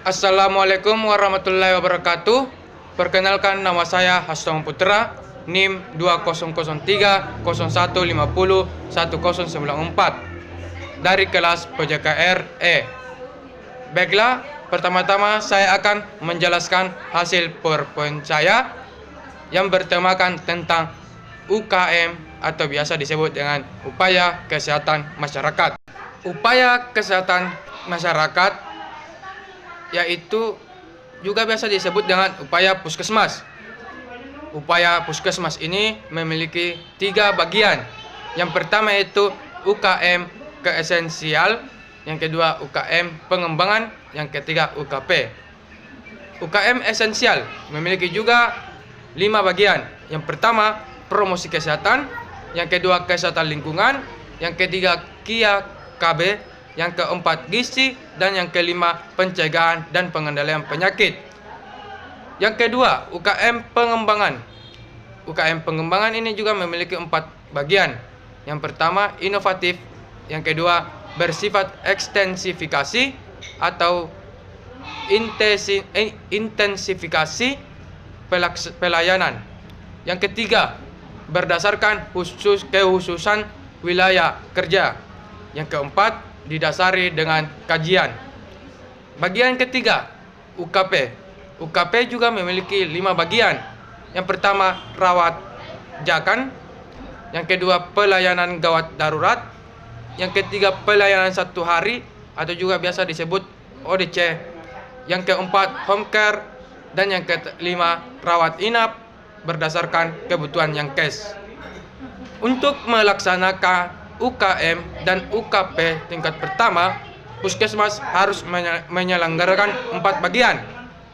Assalamualaikum warahmatullahi wabarakatuh. Perkenalkan, nama saya Hastong Putra, NIM 2003 0150 1094 dari kelas PJKR E. Baiklah, pertama-tama saya akan menjelaskan hasil PowerPoint saya yang bertemakan tentang UKM atau biasa disebut dengan upaya kesehatan masyarakat. Upaya kesehatan masyarakat yaitu juga biasa disebut dengan upaya puskesmas. Upaya puskesmas ini memiliki 3 bagian. Yang pertama itu UKM keesensial, yang kedua UKM pengembangan, yang ketiga UKP. UKM esensial memiliki juga 5 bagian. Yang pertama promosi kesehatan, yang kedua kesehatan lingkungan, yang ketiga KIA KB, yang keempat gizi, dan yang kelima pencegahan dan pengendalian penyakit. Yang kedua UKM pengembangan. UKM pengembangan ini juga memiliki 4 bagian. Yang pertama inovatif, yang kedua bersifat ekstensifikasi atau intensifikasi pelayanan. Yang ketiga berdasarkan kehususan wilayah kerja. Yang keempat didasari dengan kajian. Bagian ketiga UKP. UKP juga memiliki 5 bagian. Yang pertama rawat jakan, yang kedua pelayanan gawat darurat, yang ketiga pelayanan 1 hari atau juga biasa disebut ODC, yang keempat home care, dan yang kelima rawat inap berdasarkan kebutuhan yang cash. Untuk melaksanakan UKM dan UKP tingkat pertama, puskesmas harus menyelenggarakan 4 bagian.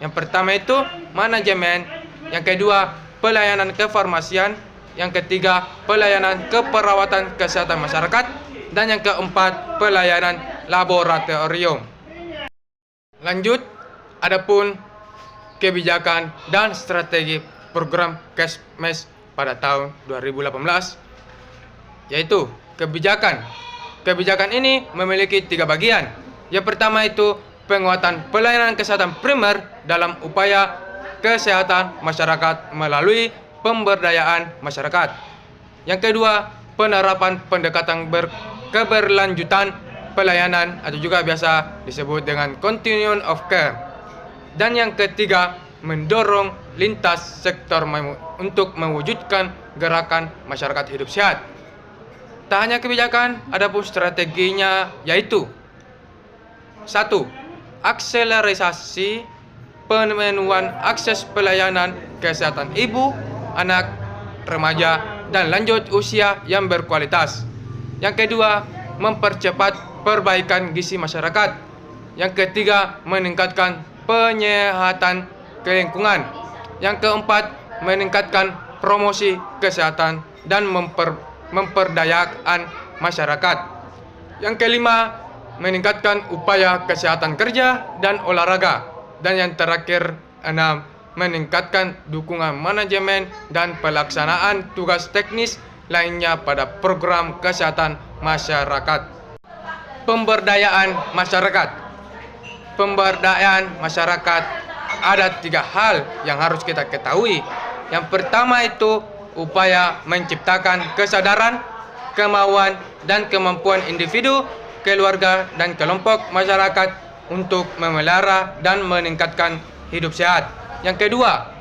Yang pertama itu manajemen, yang kedua pelayanan kefarmasian, yang ketiga pelayanan keperawatan kesehatan masyarakat, dan yang keempat pelayanan laboratorium. Lanjut, adapun kebijakan dan strategi program Kesmes pada tahun 2018, yaitu kebijakan. Kebijakan ini memiliki 3 bagian. Yang pertama itu penguatan pelayanan kesehatan primer dalam upaya kesehatan masyarakat melalui pemberdayaan masyarakat. Yang kedua, penerapan pendekatan keberlanjutan pelayanan atau juga biasa disebut dengan continuum of care. Dan yang ketiga, mendorong lintas sektor untuk mewujudkan gerakan masyarakat hidup sehat. Tak hanya kebijakan, adapun strateginya yaitu 1. Akselerasi pemenuhan akses pelayanan kesehatan ibu, anak, remaja, dan lanjut usia yang berkualitas. Yang kedua, mempercepat perbaikan gizi masyarakat. Yang ketiga, meningkatkan penyehatan lingkungan. Yang keempat, meningkatkan promosi kesehatan dan memperdayakan masyarakat. Yang kelima, meningkatkan upaya kesehatan kerja dan olahraga. Dan yang terakhir, 6, meningkatkan dukungan manajemen dan pelaksanaan tugas teknis lainnya pada program kesehatan masyarakat. Pemberdayaan masyarakat. Pemberdayaan masyarakat ada 3 hal yang harus kita ketahui. Yang pertama itu upaya menciptakan kesadaran, kemauan, dan kemampuan individu, keluarga, dan kelompok masyarakat untuk memelihara dan meningkatkan hidup sehat. Yang kedua,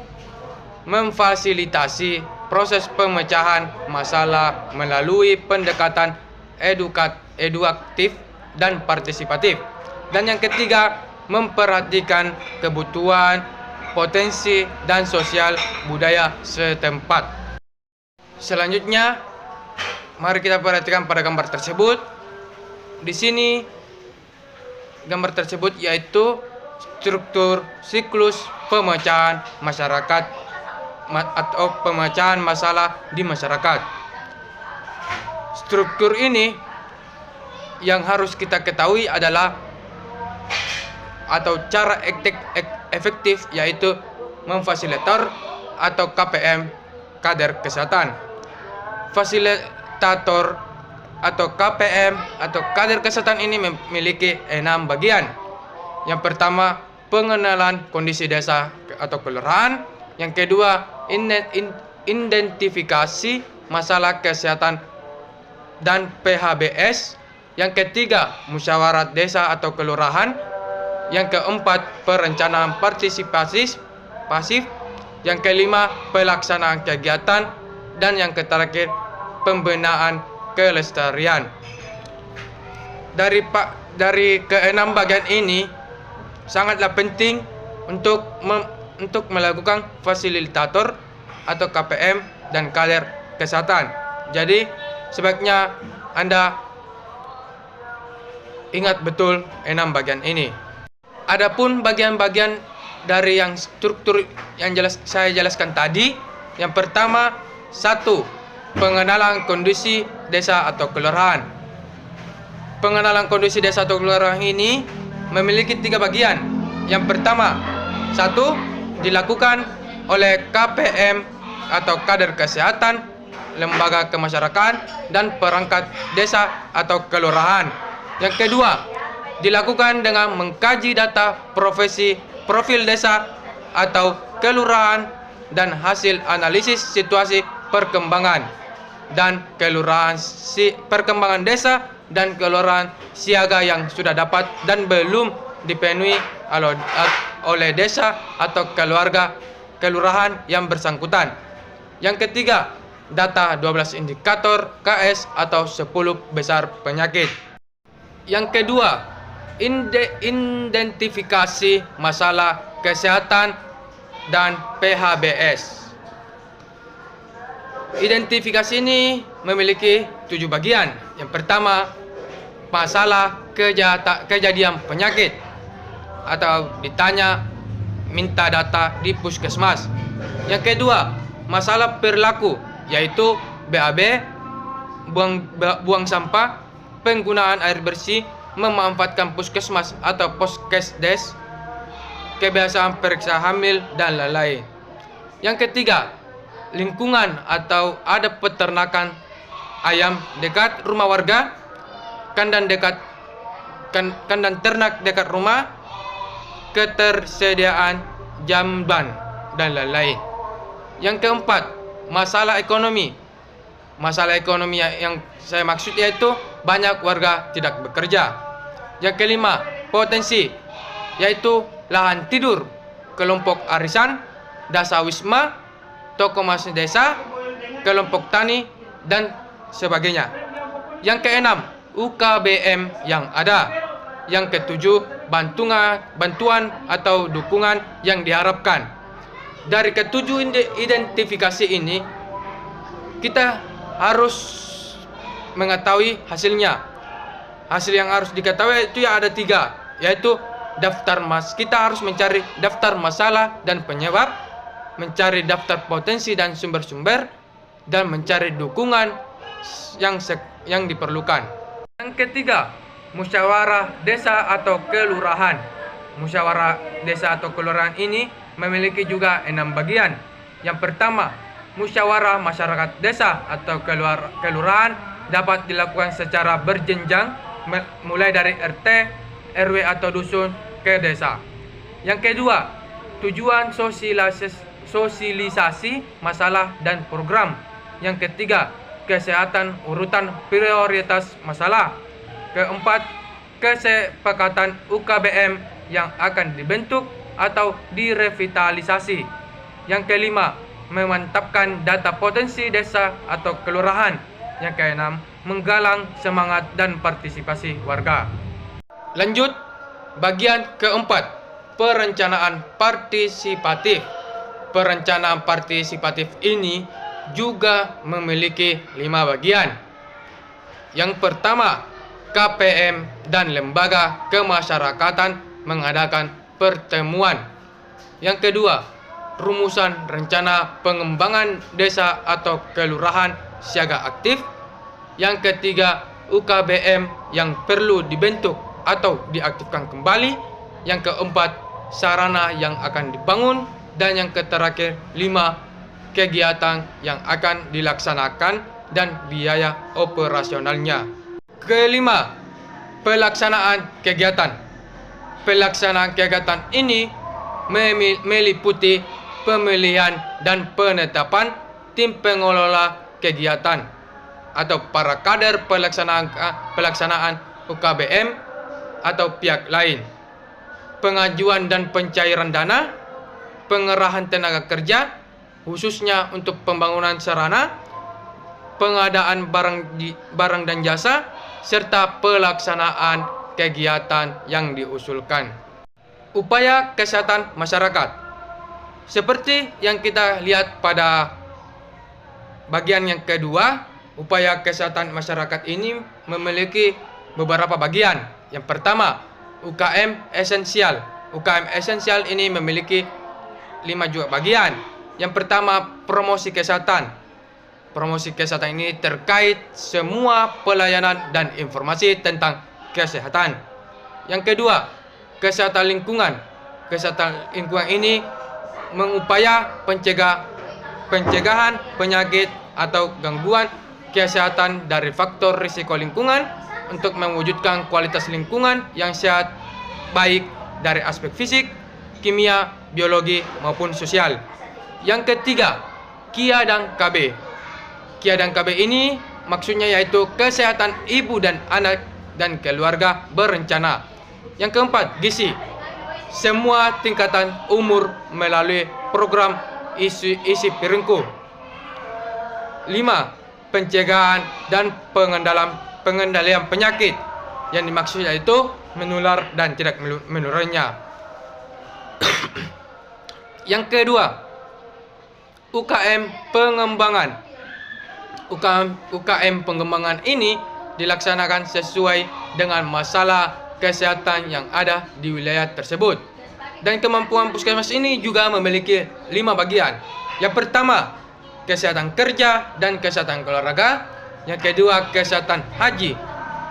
memfasilitasi proses pemecahan masalah melalui pendekatan edukatif dan partisipatif. Dan yang ketiga, memperhatikan kebutuhan, potensi, dan sosial budaya setempat. Selanjutnya, mari kita perhatikan pada gambar tersebut. Di sini gambar tersebut yaitu struktur siklus pemecahan masyarakat atau pemecahan masalah di masyarakat. Struktur ini yang harus kita ketahui adalah atau cara efektif yaitu memfasilitator atau KPM, kader kesehatan. Fasilitator atau KPM atau kader kesehatan ini memiliki 6 bagian. Yang pertama, pengenalan kondisi desa atau kelurahan. Yang kedua, identifikasi masalah kesehatan dan PHBS. Yang ketiga, musyawarah desa atau kelurahan. Yang keempat, perencanaan partisipasi pasif. Yang kelima, pelaksanaan kegiatan. Dan yang terakhir, pembinaan kelestarian. Dari keenam bagian ini sangatlah penting untuk melakukan fasilitator atau KPM dan kader kesehatan. Jadi sebaiknya Anda ingat betul 6 bagian ini. Adapun bagian-bagian dari yang struktur yang saya jelaskan tadi, yang pertama, 1. Pengenalan kondisi desa atau kelurahan. Pengenalan kondisi desa atau kelurahan ini memiliki 3 bagian. Yang pertama, 1. Dilakukan oleh KPM atau kader kesehatan, lembaga kemasyarakatan, dan perangkat desa atau kelurahan. Yang kedua, dilakukan dengan mengkaji data profil desa atau kelurahan dan hasil analisis situasi perkembangan desa dan kelurahan siaga yang sudah dapat dan belum dipenuhi oleh desa atau kelurahan yang bersangkutan. Yang ketiga, data 12 indikator KS atau 10 besar penyakit. Yang kedua, identifikasi masalah kesehatan dan PHBS. Identifikasi ini memiliki 7 bagian. Yang pertama, masalah kejadian penyakit atau ditanya minta data di puskesmas. Yang kedua, masalah perilaku, yaitu BAB, buang sampah, penggunaan air bersih, memanfaatkan puskesmas atau poskesdes, kebiasaan periksa hamil, dan lain-lain. Yang ketiga, lingkungan atau ada peternakan ayam dekat rumah warga, kandang ternak dekat rumah, ketersediaan jamban, dan lain-lain. Yang keempat, masalah ekonomi. Masalah ekonomi yang saya maksud yaitu banyak warga tidak bekerja. Yang kelima, potensi, yaitu lahan tidur, kelompok arisan, dasawisma, toko mas desa, kelompok tani, dan sebagainya. Yang keenam, UKBM yang ada. Yang ketujuh, bantuan atau dukungan yang diharapkan. Dari ketujuh identifikasi ini, kita harus mengetahui hasilnya. Hasil yang harus diketahui itu ada 3, yaitu kita harus mencari daftar masalah dan penyebab, mencari daftar potensi dan sumber-sumber, dan mencari dukungan yang diperlukan. Yang ketiga, musyawarah desa atau kelurahan. Musyawarah desa atau kelurahan ini memiliki juga 6 bagian. Yang pertama, musyawarah masyarakat desa atau kelurahan dapat dilakukan secara berjenjang, mulai dari RT, RW atau dusun ke desa. Yang kedua, tujuan sosialisasi masalah dan program. Yang ketiga, kesehatan urutan prioritas masalah. Keempat, kesepakatan UKBM yang akan dibentuk atau direvitalisasi. Yang kelima, memantapkan data potensi desa atau kelurahan. Yang keenam, menggalang semangat dan partisipasi warga. Lanjut, bagian keempat, perencanaan partisipatif. Perencanaan partisipatif ini juga memiliki 5 bagian. Yang pertama, KPM dan lembaga kemasyarakatan mengadakan pertemuan. Yang kedua, rumusan rencana pengembangan desa atau kelurahan siaga aktif. Yang ketiga, UKBM yang perlu dibentuk atau diaktifkan kembali. Yang keempat, sarana yang akan dibangun. Dan yang terakhir, 5, kegiatan yang akan dilaksanakan dan biaya operasionalnya. Kelima, pelaksanaan kegiatan. Pelaksanaan kegiatan ini meliputi pemilihan dan penetapan tim pengelola kegiatan atau para kader pelaksanaan UKBM atau pihak lain, pengajuan dan pencairan dana, pengerahan tenaga kerja khususnya untuk pembangunan sarana, pengadaan barang dan jasa, serta pelaksanaan kegiatan yang diusulkan. Upaya kesehatan masyarakat. Seperti yang kita lihat pada bagian yang kedua, upaya kesehatan masyarakat ini memiliki beberapa bagian. Yang pertama, UKM esensial. UKM esensial ini memiliki 5 juga bagian. Yang pertama, promosi kesehatan. Promosi kesehatan ini terkait semua pelayanan dan informasi tentang kesehatan. Yang kedua, kesehatan lingkungan. Kesehatan lingkungan ini mengupaya pencegahan penyakit atau gangguan kesehatan dari faktor risiko lingkungan untuk mewujudkan kualitas lingkungan yang sehat, baik dari aspek fisik, kimia, biologi maupun sosial. Yang ketiga, KIA dan KB. KIA dan KB ini maksudnya yaitu kesehatan ibu dan anak dan keluarga berencana. Yang keempat, gizi. Semua tingkatan umur melalui program isi piringku. 5. Pencegahan dan pengendalian penyakit. Yang dimaksud yaitu menular dan tidak menularnya. Yang kedua, UKM pengembangan. UKM pengembangan ini dilaksanakan sesuai dengan masalah kesehatan yang ada di wilayah tersebut. Dan kemampuan puskesmas ini juga memiliki 5 bagian. Yang pertama, kesehatan kerja dan kesehatan keluarga. Yang kedua, kesehatan haji.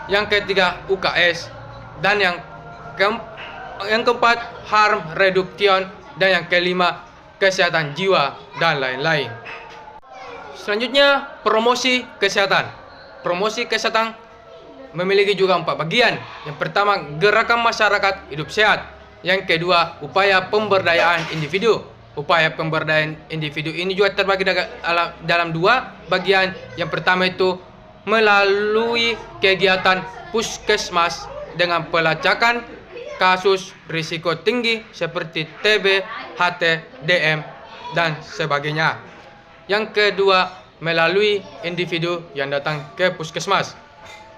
Yang ketiga, UKS. Dan yang keempat, harm reduction. Dan yang kelima, kesehatan jiwa dan lain-lain. Selanjutnya, promosi kesehatan. Promosi kesehatan memiliki juga 4 bagian. Yang pertama, gerakan masyarakat hidup sehat. Yang kedua, upaya pemberdayaan individu. Upaya pemberdayaan individu ini juga terbagi dalam 2 bagian. Yang pertama itu melalui kegiatan puskesmas dengan pelacakan kasus risiko tinggi seperti TB, HT, DM, dan sebagainya. Yang kedua, melalui individu yang datang ke puskesmas.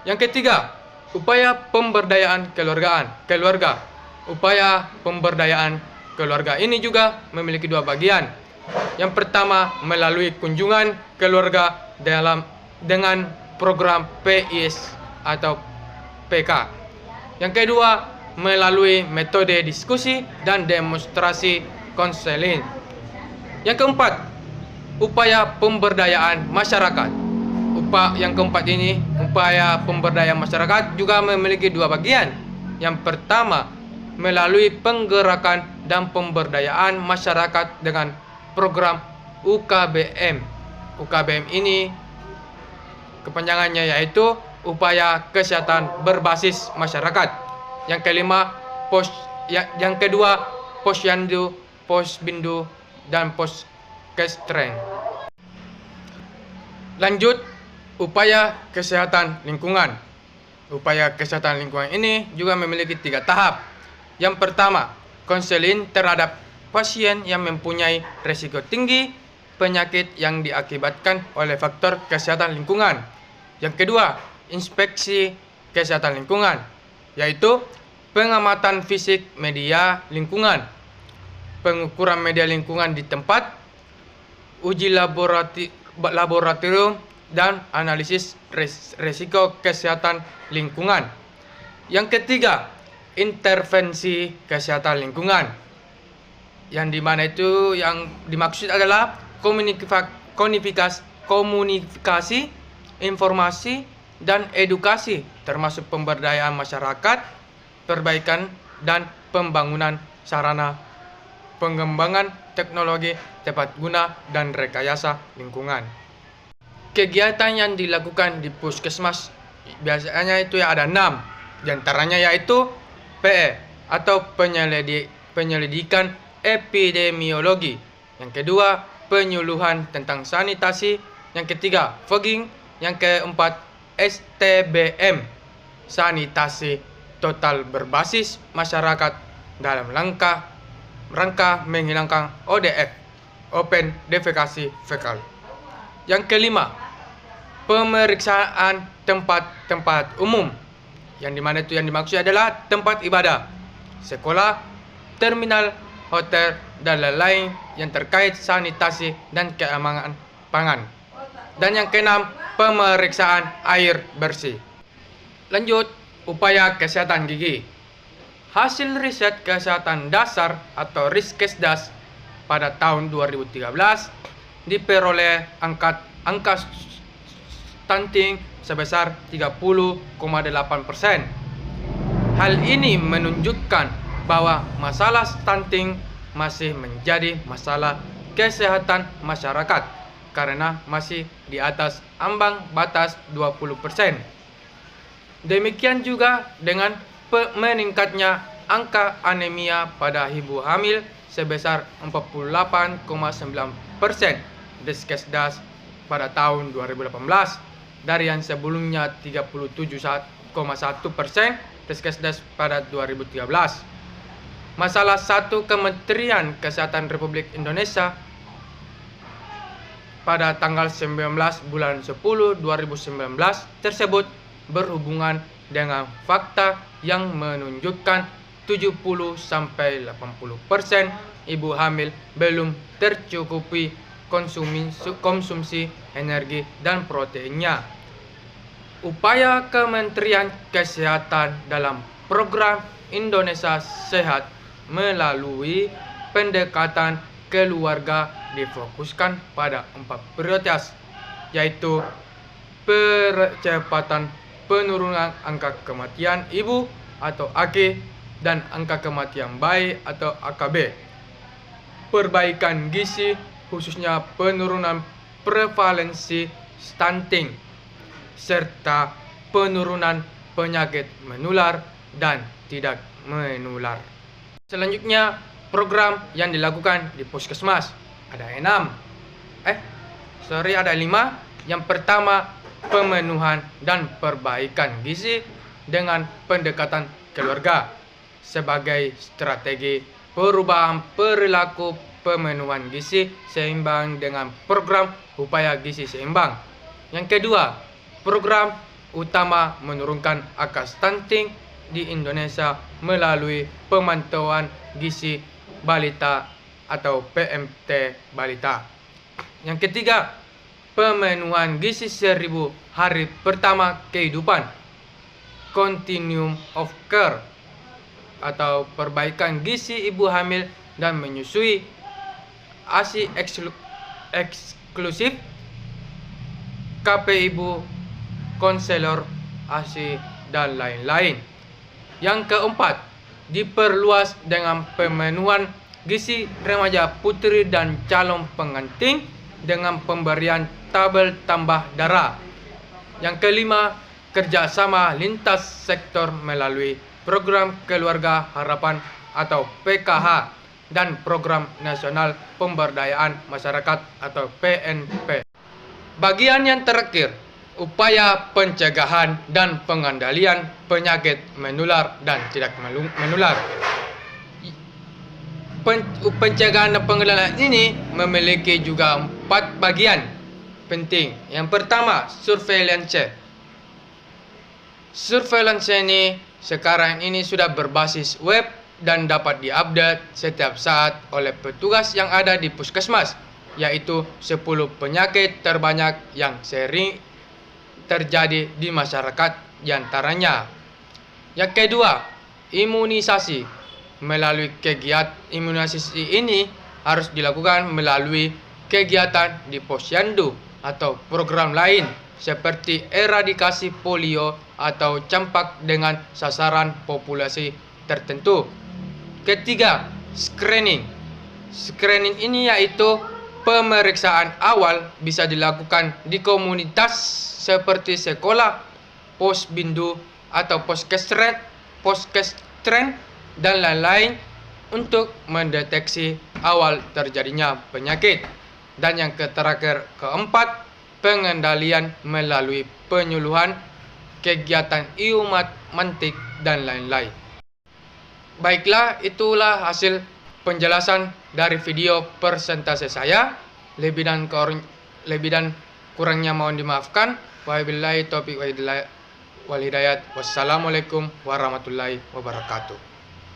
Yang ketiga, upaya pemberdayaan keluarga. Upaya pemberdayaan keluarga ini juga memiliki 2 bagian. Yang pertama, melalui kunjungan keluarga dengan program PIS atau PK. Yang kedua, melalui metode diskusi dan demonstrasi konseling. Yang keempat, upaya pemberdayaan masyarakat. Yang keempat ini, upaya pemberdayaan masyarakat juga memiliki 2 bagian. Yang pertama, melalui penggerakan dan pemberdayaan masyarakat dengan program UKBM. UKBM ini kepanjangannya yaitu upaya kesehatan berbasis masyarakat. Yang kelima, yang kedua, posyandu, posbindu, dan poskestren. Lanjut, upaya kesehatan lingkungan. Upaya kesehatan lingkungan ini juga memiliki 3 tahap. Yang pertama, konseling terhadap pasien yang mempunyai risiko tinggi penyakit yang diakibatkan oleh faktor kesehatan lingkungan. Yang kedua, inspeksi kesehatan lingkungan, yaitu pengamatan fisik media lingkungan, pengukuran media lingkungan di tempat, uji laboratorium, dan analisis risiko kesehatan lingkungan. Yang ketiga, intervensi kesehatan lingkungan, yang dimana itu yang dimaksud adalah komunikasi, informasi, dan edukasi, termasuk pemberdayaan masyarakat, perbaikan dan pembangunan sarana, pengembangan teknologi tepat guna, dan rekayasa lingkungan. Kegiatan yang dilakukan di puskesmas biasanya itu ada 6. Di antaranya yaitu PE, atau penyelidikan epidemiologi. Yang kedua, penyuluhan tentang sanitasi. Yang ketiga, fogging. Yang keempat, STBM, sanitasi total berbasis masyarakat dalam rangka menghilangkan ODF, open defekasi fekal. Yang kelima, pemeriksaan tempat-tempat umum, yang dimana itu yang dimaksud adalah tempat ibadah, sekolah, terminal, hotel, dan lain-lain yang terkait sanitasi dan keamanan pangan. Dan yang keenam, pemeriksaan air bersih. Lanjut, upaya kesehatan gigi. Hasil riset kesehatan dasar atau Riskesdas pada tahun 2013 diperoleh angka stunting sebesar 30,8%. Hal ini menunjukkan bahwa masalah stunting masih menjadi masalah kesehatan masyarakat karena masih di atas ambang batas 20%. Demikian juga dengan meningkatnya angka anemia pada ibu hamil sebesar 48,9% Riskesdas pada tahun 2018 dari yang sebelumnya 37,1% Riskesdas pada 2013. Masalah satu Kementerian Kesehatan Republik Indonesia pada tanggal 19 bulan 10 2019 tersebut berhubungan dengan fakta yang menunjukkan 70-80% ibu hamil belum tercukupi konsumsi energi dan proteinnya. Upaya Kementerian Kesehatan dalam program Indonesia Sehat melalui pendekatan keluarga difokuskan pada 4 prioritas, yaitu percepatan penurunan angka kematian ibu atau AK dan angka kematian bayi atau AKB, perbaikan gizi khususnya penurunan prevalensi stunting, serta penurunan penyakit menular dan tidak menular. Selanjutnya, program yang dilakukan di puskesmas ada 5. Yang pertama, pemenuhan dan perbaikan gizi dengan pendekatan keluarga sebagai strategi perubahan perilaku pemenuhan gizi seimbang dengan program upaya gizi seimbang. Yang kedua, program utama menurunkan angka stunting di Indonesia melalui pemantauan gizi balita atau PMT balita. Yang ketiga, pemenuhan gizi 1000 hari pertama kehidupan, continuum of care, atau perbaikan gizi ibu hamil dan menyusui, ASI eksklusif, KP ibu, konselor ASI, dan lain-lain. Yang keempat, diperluas dengan pemenuhan gizi remaja putri dan calon pengantin dengan pemberian tabel tambah darah. Yang kelima, kerjasama lintas sektor melalui program Keluarga Harapan atau PKH dan program nasional pemberdayaan masyarakat atau PNP. Bagian yang terakhir, upaya pencegahan dan pengendalian penyakit menular dan tidak menular. Pencegahan dan pengendalian ini memiliki juga 4 bagian penting. Yang pertama, surveillance. Surveillance ini sekarang ini sudah berbasis web dan dapat diupdate setiap saat oleh petugas yang ada di puskesmas, yaitu 10 penyakit terbanyak yang sering terjadi di masyarakat diantaranya. Yang kedua, imunisasi. Melalui kegiatan imunisasi ini harus dilakukan melalui kegiatan di posyandu atau program lain seperti eradikasi polio atau campak dengan sasaran populasi tertentu. Ketiga, screening. Screening ini yaitu pemeriksaan awal bisa dilakukan di komunitas seperti sekolah, posbindu atau poskestren dan lain-lain untuk mendeteksi awal terjadinya penyakit. Dan yang terakhir, keempat, pengendalian melalui penyuluhan, kegiatan iumat, mantik, dan lain-lain. Baiklah, itulah hasil penjelasan dari video persentase saya. Lebih dan kurangnya mohon dimaafkan. Wabillahi taufiq wal hidayat. Wassalamualaikum warahmatullahi wabarakatuh.